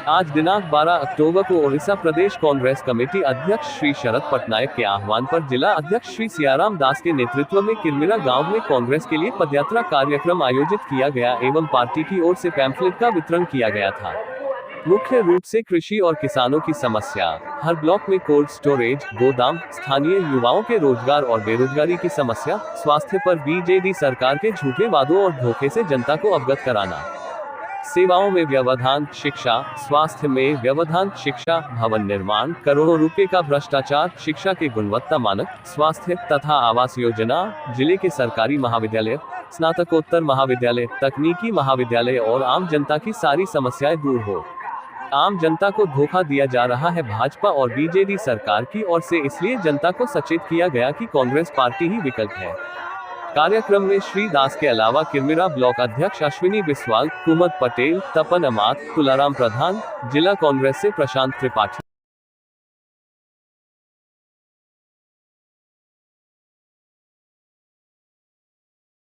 आज दिनांक 12 अक्टूबर को ओडिशा प्रदेश कांग्रेस कमेटी अध्यक्ष श्री शरद पटनायक के आह्वान पर जिला अध्यक्ष श्री सियाराम दास के नेतृत्व में किरमिरा गांव में कांग्रेस के लिए पदयात्रा कार्यक्रम आयोजित किया गया एवं पार्टी की ओर से पैम्फलेट का वितरण किया गया था। मुख्य रूप से कृषि और किसानों की समस्या, हर ब्लॉक में कोल्ड स्टोरेज, गोदाम, स्थानीय युवाओं के रोजगार और बेरोजगारी की समस्या, स्वास्थ्य पर बीजेडी सरकार के झूठे वादों और धोखे से जनता को अवगत कराना, सेवाओं में व्यवधान, शिक्षा, स्वास्थ्य में व्यवधान, शिक्षा, भवन निर्माण, करोड़ों रुपए का भ्रष्टाचार, शिक्षा के गुणवत्ता मानक, स्वास्थ्य तथा आवास योजना, जिले के सरकारी महाविद्यालय, स्नातकोत्तर महाविद्यालय, तकनीकी महाविद्यालय और आम जनता की सारी समस्याएं दूर हो। आम जनता को धोखा दिया जा रहा है भाजपा और बीजेडी सरकार की ओर से, इसलिए जनता को सचेत किया गया कि कांग्रेस पार्टी ही विकल्प है। कार्यक्रम में श्री दास के अलावा किरमिरा ब्लॉक अध्यक्ष अश्विनी बिस्वाल, कुमद पटेल, तपन अमात, तुलाराम प्रधान, जिला कांग्रेस से प्रशांत त्रिपाठी।